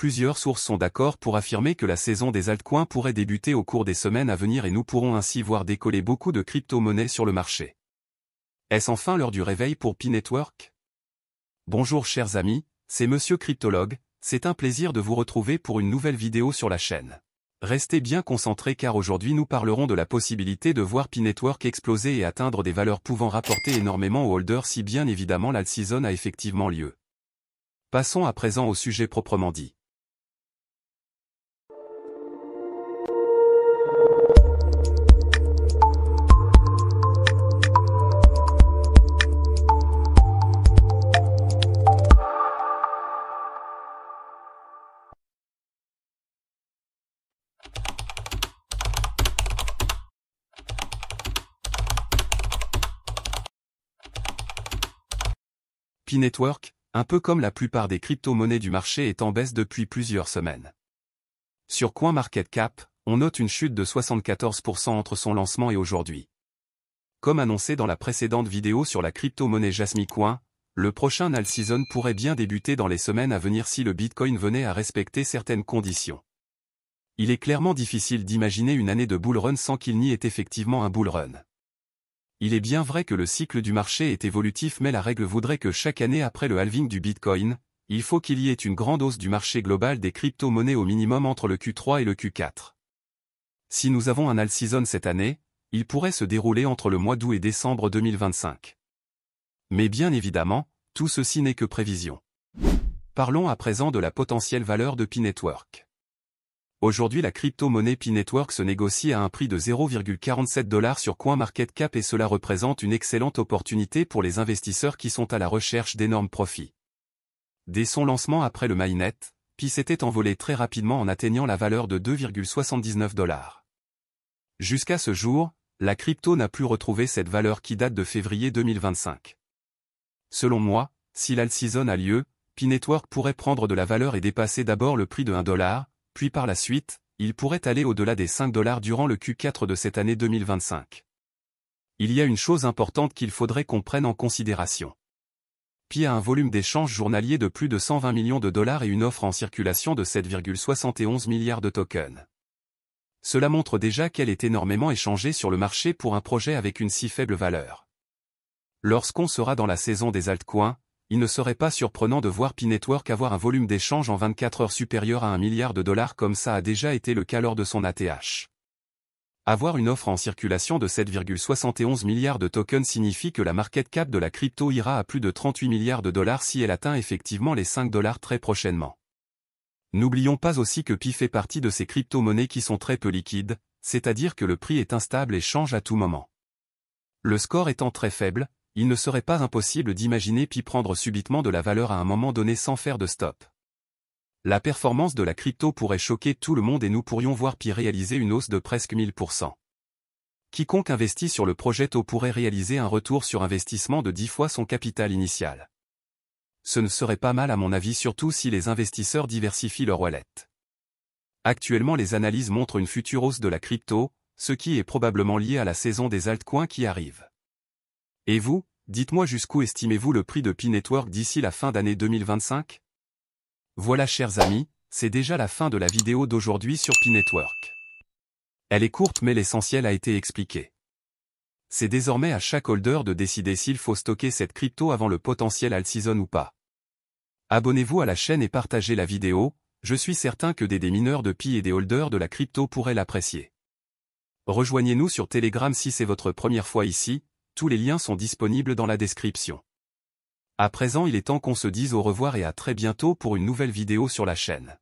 Plusieurs sources sont d'accord pour affirmer que la saison des altcoins pourrait débuter au cours des semaines à venir et nous pourrons ainsi voir décoller beaucoup de crypto-monnaies sur le marché. Est-ce enfin l'heure du réveil pour Pi-Network? Bonjour chers amis, c'est Monsieur Cryptologue, c'est un plaisir de vous retrouver pour une nouvelle vidéo sur la chaîne. Restez bien concentrés car aujourd'hui nous parlerons de la possibilité de voir Pi-Network exploser et atteindre des valeurs pouvant rapporter énormément aux holders si bien évidemment l'alt-season a effectivement lieu. Passons à présent au sujet proprement dit. Pi-Network, un peu comme la plupart des crypto-monnaies du marché, est en baisse depuis plusieurs semaines. Sur CoinMarketCap, on note une chute de 74% entre son lancement et aujourd'hui. Comme annoncé dans la précédente vidéo sur la crypto-monnaie Jasmy Coin, le prochain alt season pourrait bien débuter dans les semaines à venir si le Bitcoin venait à respecter certaines conditions. Il est clairement difficile d'imaginer une année de bull run sans qu'il n'y ait effectivement un bull run. Il est bien vrai que le cycle du marché est évolutif mais la règle voudrait que chaque année après le halving du Bitcoin, il faut qu'il y ait une grande hausse du marché global des crypto-monnaies au minimum entre le Q3 et le Q4. Si nous avons un alt season cette année, il pourrait se dérouler entre le mois d'août et décembre 2025. Mais bien évidemment, tout ceci n'est que prévision. Parlons à présent de la potentielle valeur de Pi-Network. Aujourd'hui la crypto-monnaie Pi-Network se négocie à un prix de 0,47 $ sur CoinMarketCap et cela représente une excellente opportunité pour les investisseurs qui sont à la recherche d'énormes profits. Dès son lancement après le mainnet, Pi s'était envolé très rapidement en atteignant la valeur de 2,79 $. Jusqu'à ce jour, la crypto n'a plus retrouvé cette valeur qui date de février 2025. Selon moi, si l'alt-season a lieu, Pi-Network pourrait prendre de la valeur et dépasser d'abord le prix de 1 $, puis par la suite, il pourrait aller au-delà des 5 $ durant le Q4 de cette année 2025. Il y a une chose importante qu'il faudrait qu'on prenne en considération. Pi a un volume d'échange journalier de plus de 120 millions de dollars et une offre en circulation de 7,71 milliards de tokens. Cela montre déjà qu'elle est énormément échangée sur le marché pour un projet avec une si faible valeur. Lorsqu'on sera dans la saison des altcoins, il ne serait pas surprenant de voir Pi-Network avoir un volume d'échange en 24 heures supérieur à 1 milliard de dollars comme ça a déjà été le cas lors de son ATH. Avoir une offre en circulation de 7,71 milliards de tokens signifie que la market cap de la crypto ira à plus de 38 milliards de dollars si elle atteint effectivement les 5 $ très prochainement. N'oublions pas aussi que Pi fait partie de ces crypto-monnaies qui sont très peu liquides, c'est-à-dire que le prix est instable et change à tout moment. Le score étant très faible, il ne serait pas impossible d'imaginer Pi prendre subitement de la valeur à un moment donné sans faire de stop. La performance de la crypto pourrait choquer tout le monde et nous pourrions voir Pi réaliser une hausse de presque 1000%. Quiconque investit sur le projet tôt pourrait réaliser un retour sur investissement de 10 fois son capital initial. Ce ne serait pas mal à mon avis surtout si les investisseurs diversifient leur wallet. Actuellement les analyses montrent une future hausse de la crypto, ce qui est probablement lié à la saison des altcoins qui arrive. Et vous, dites-moi jusqu'où estimez-vous le prix de Pi-Network d'ici la fin d'année 2025? Voilà chers amis, c'est déjà la fin de la vidéo d'aujourd'hui sur Pi-Network. Elle est courte mais l'essentiel a été expliqué. C'est désormais à chaque holder de décider s'il faut stocker cette crypto avant le potentiel alt-season ou pas. Abonnez-vous à la chaîne et partagez la vidéo, je suis certain que des mineurs de Pi et des holders de la crypto pourraient l'apprécier. Rejoignez-nous sur Telegram si c'est votre première fois ici. Tous les liens sont disponibles dans la description. À présent il est temps qu'on se dise au revoir et à très bientôt pour une nouvelle vidéo sur la chaîne.